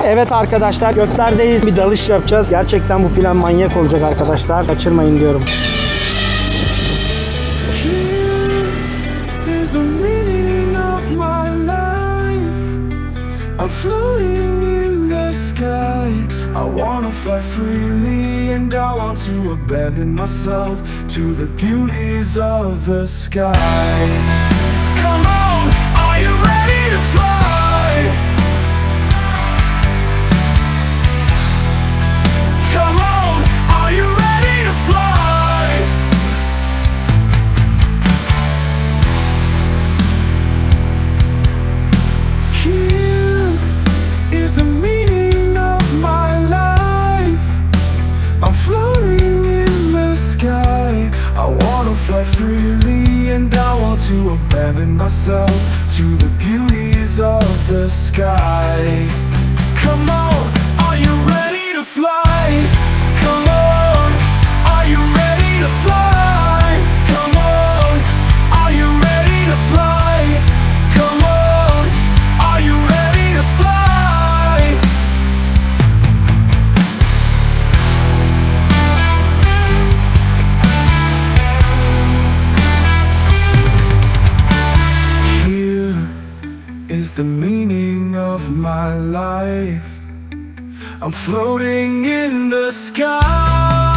Evet arkadaşlar, göklerdeyiz. Bir dalış yapacağız. Gerçekten bu plan manyak olacak arkadaşlar. Kaçırmayın diyorum. I'm floating in the sky. I wanna fly freely and I want to abandon myself to the beauties of the sky. Come on, are you ready to fly? Come on, are you ready to fly? Here is the meaning of my life. I'm floating in the sky. I wanna fly freely and I want to abandon myself to the beauties of the sky. Come on, are you ready to fly? Come on, are you ready to fly? Come on, are you ready to fly? Come on, are you ready to fly? Here is the meaning of my life. I'm floating in the sky.